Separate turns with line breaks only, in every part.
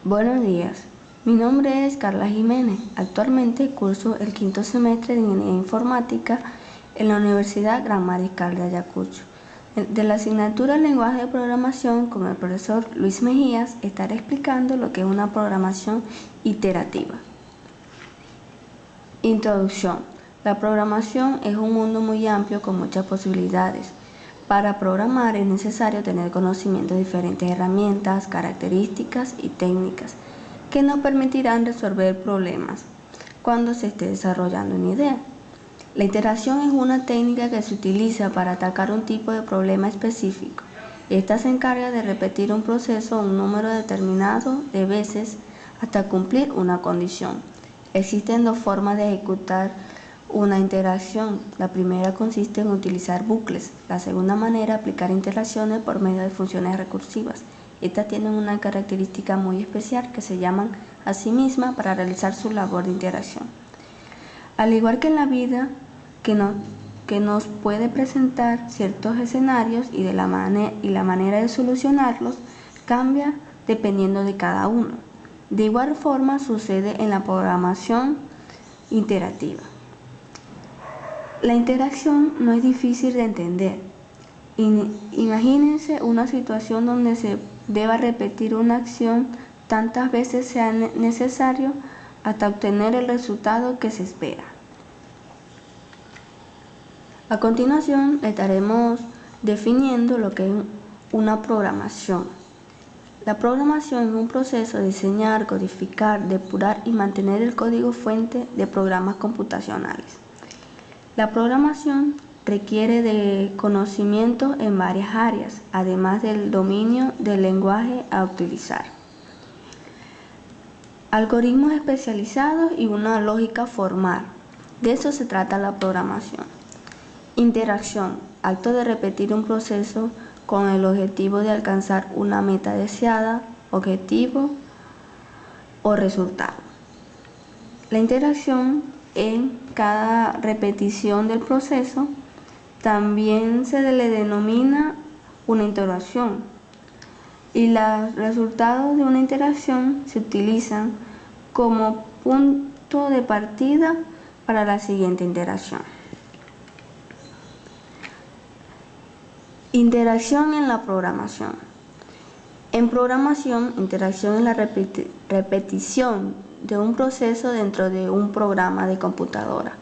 Buenos días, mi nombre es Carla Jiménez. Actualmente curso el quinto semestre de Ingeniería Informática en la Universidad Gran Mariscal de Ayacucho. De la asignatura Lenguaje de Programación, con el profesor Luis Mejías, estaré explicando lo que es una programación iterativa. Introducción. La programación es un mundo muy amplio con muchas posibilidades. Para programar es necesario tener conocimiento de diferentes herramientas, características y técnicas que nos permitirán resolver problemas cuando se esté desarrollando una idea. La iteración es una técnica que se utiliza para atacar un tipo de problema específico. Esta se encarga de repetir un proceso un número determinado de veces hasta cumplir una condición. Existen dos formas de ejecutar una interacción. La primera consiste en utilizar bucles. La segunda manera, aplicar interacciones por medio de funciones recursivas. Estas tienen una característica muy especial que se llaman a sí mismas para realizar su labor de interacción. Al igual que en la vida, que nos puede presentar ciertos escenarios y la manera de solucionarlos cambia dependiendo de cada uno. De igual forma sucede en la programación iterativa. La interacción no es difícil de entender. Imagínense una situación donde se deba repetir una acción tantas veces sea necesario hasta obtener el resultado que se espera. A continuación estaremos definiendo lo que es una programación. La programación es un proceso de diseñar, codificar, depurar y mantener el código fuente de programas computacionales. La programación requiere de conocimiento en varias áreas, además del dominio del lenguaje a utilizar, algoritmos especializados y una lógica formal. De eso se trata la programación. Interacción, acto de repetir un proceso con el objetivo de alcanzar una meta deseada, objetivo o resultado. La interacción en cada repetición del proceso también se le denomina una interacción, y los resultados de una interacción se utilizan como punto de partida para la siguiente interacción. Interacción en la programación. En programación, interacción es la repetición de un proceso dentro de un programa de computadora.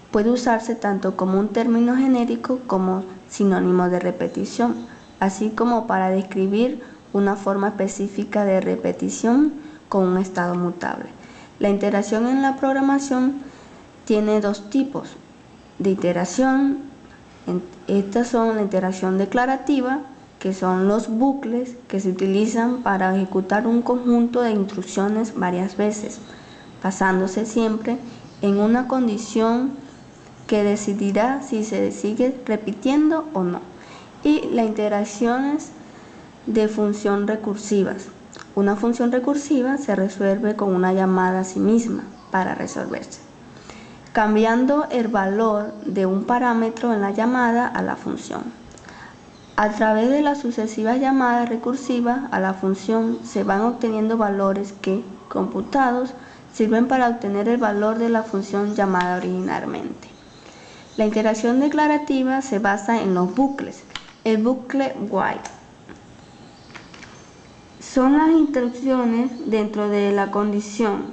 Puede usarse tanto como un término genérico como sinónimo de repetición, así como para describir una forma específica de repetición con un estado mutable. La interacción en la programación tiene dos tipos de iteración. Estas son la interacción declarativa, que son los bucles que se utilizan para ejecutar un conjunto de instrucciones varias veces, basándose siempre en una condición que decidirá si se sigue repitiendo o no. Y las interacciones de función recursivas. Una función recursiva se resuelve con una llamada a sí misma para resolverse, cambiando el valor de un parámetro en la llamada a la función. A través de las sucesivas llamadas recursivas a la función se van obteniendo valores que, computados, sirven para obtener el valor de la función llamada originalmente. La interacción declarativa se basa en los bucles. El bucle while son las instrucciones dentro de la condición.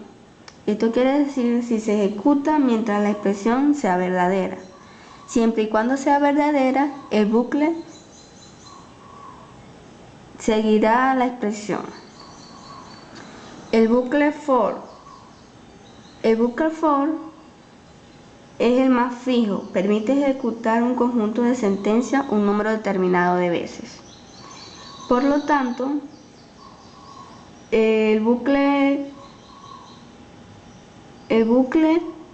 Esto quiere decir si se ejecuta mientras la expresión sea verdadera. Siempre y cuando sea verdadera, el bucle seguirá la expresión. El bucle for. El bucle for es el más fijo, permite ejecutar un conjunto de sentencias un número determinado de veces. Por lo tanto, el bucle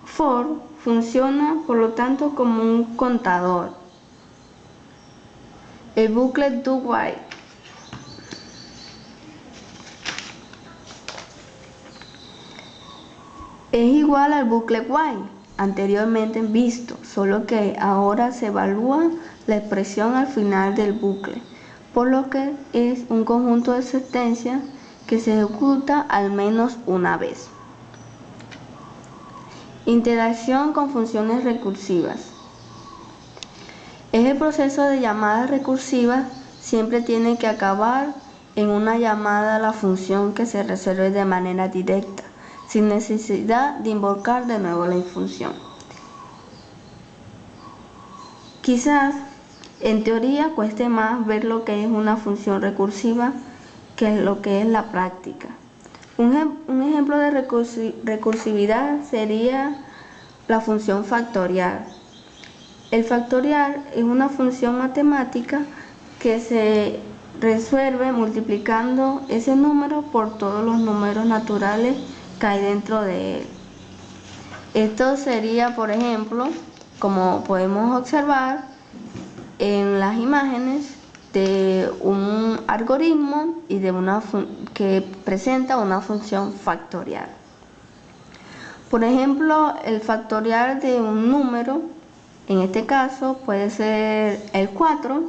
for funciona por lo tanto como un contador. El bucle do while es igual al bucle while anteriormente visto, solo que ahora se evalúa la expresión al final del bucle, por lo que es un conjunto de sentencias que se ejecuta al menos una vez. Interacción con funciones recursivas. El proceso de llamadas recursivas siempre tiene que acabar en una llamada a la función que se resuelve de manera directa, sin necesidad de invocar de nuevo la función. Quizás en teoría cueste más ver lo que es una función recursiva que lo que es la práctica. Un ejemplo de recursividad sería la función factorial. El factorial es una función matemática que se resuelve multiplicando ese número por todos los números naturales que hay dentro de él. Esto sería, por ejemplo, como podemos observar en las imágenes, de un algoritmo y de que presenta una función factorial. Por ejemplo, el factorial de un número, en este caso puede ser el 4,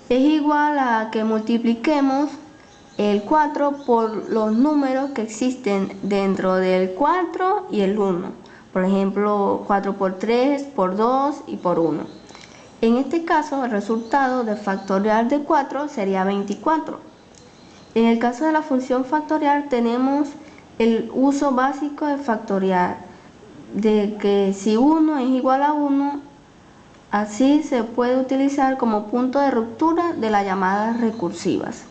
es igual a que multipliquemos el 4 por los números que existen dentro del 4 y el 1. Por ejemplo, 4 por 3, por 2 y por 1. En este caso, el resultado del factorial de 4 sería 24. En el caso de la función factorial tenemos el uso básico de factorial, de que si 1 es igual a 1, así se puede utilizar como punto de ruptura de las llamadas recursivas.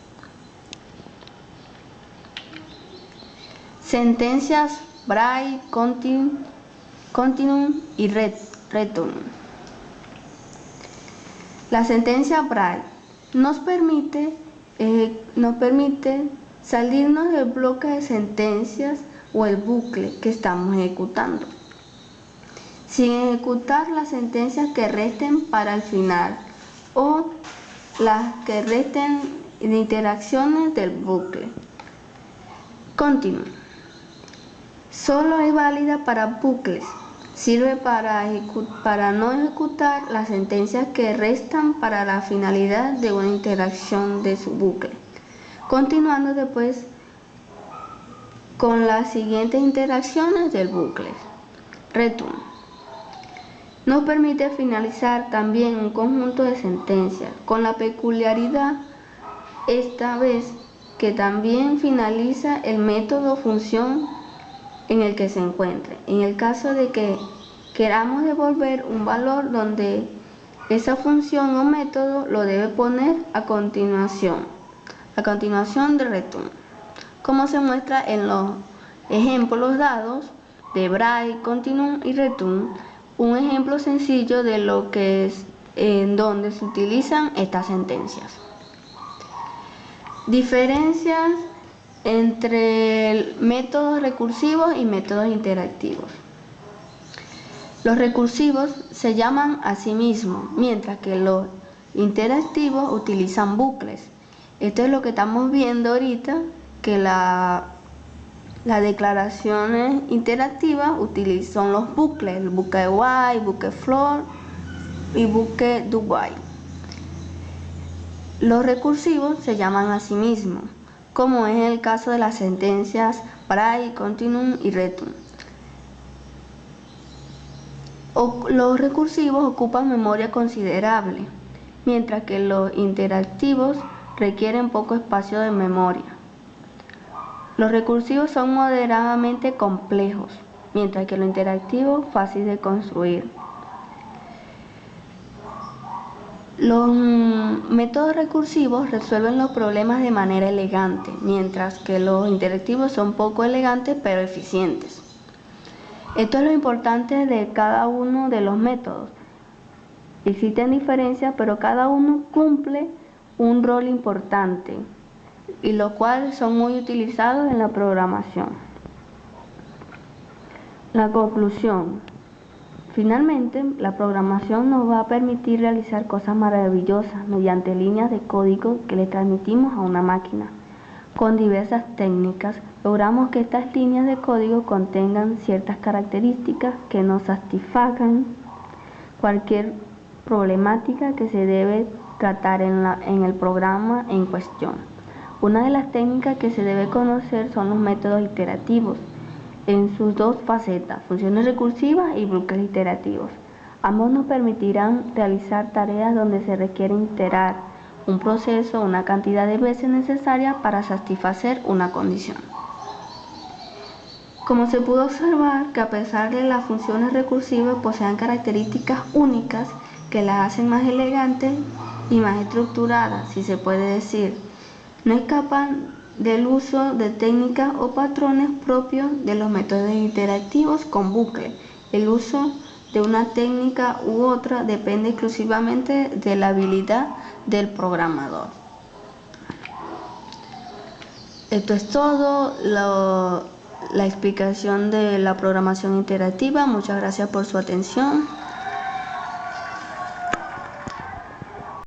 Sentencias Braille, Continuum y Return. La sentencia Braille nos permite salirnos del bloque de sentencias o el bucle que estamos ejecutando, sin ejecutar las sentencias que resten para el final o las que resten de interacciones del bucle. Continuum. Solo es válida para bucles. Sirve para no ejecutar las sentencias que restan para la finalidad de una interacción de su bucle, continuando después con las siguientes interacciones del bucle. Return. Nos permite finalizar también un conjunto de sentencias, con la peculiaridad esta vez que también finaliza el método o función en el que se encuentre, en el caso de que queramos devolver un valor donde esa función o método lo debe poner a continuación de return, como se muestra en los ejemplos dados de Braille, Continuum y Return. Un ejemplo sencillo de lo que es en donde se utilizan estas sentencias. Diferencias entre métodos recursivos y métodos interactivos. Los recursivos se llaman a sí mismos, mientras que los interactivos utilizan bucles. Esto es lo que estamos viendo ahorita, que las declaraciones interactivas son los bucles, el bucle while, bucle for y bucle do while. Los recursivos se llaman a sí mismos, como es el caso de las sentencias Braille, Continuum y Return. Los recursivos ocupan memoria considerable, mientras que los interactivos requieren poco espacio de memoria. Los recursivos son moderadamente complejos, mientras que los interactivos fácil de construir. Los métodos recursivos resuelven los problemas de manera elegante, mientras que los interactivos son poco elegantes pero eficientes. Esto es lo importante de cada uno de los métodos. Existen diferencias, pero cada uno cumple un rol importante, y los cuales son muy utilizados en la programación. La conclusión. Finalmente, la programación nos va a permitir realizar cosas maravillosas mediante líneas de código que le transmitimos a una máquina. Con diversas técnicas, logramos que estas líneas de código contengan ciertas características que nos satisfagan cualquier problemática que se debe tratar en el programa en cuestión. Una de las técnicas que se debe conocer son los métodos iterativos, en sus dos facetas, funciones recursivas y bucles iterativos. Ambos nos permitirán realizar tareas donde se requiere iterar un proceso una cantidad de veces necesaria para satisfacer una condición. Como se pudo observar que a pesar de las funciones recursivas poseen características únicas que las hacen más elegantes y más estructuradas, si se puede decir, no escapan del uso de técnicas o patrones propios de los métodos iterativos con bucle. El uso de una técnica u otra depende exclusivamente de la habilidad del programador. Esto es todo, la explicación de la programación iterativa. Muchas gracias por su atención.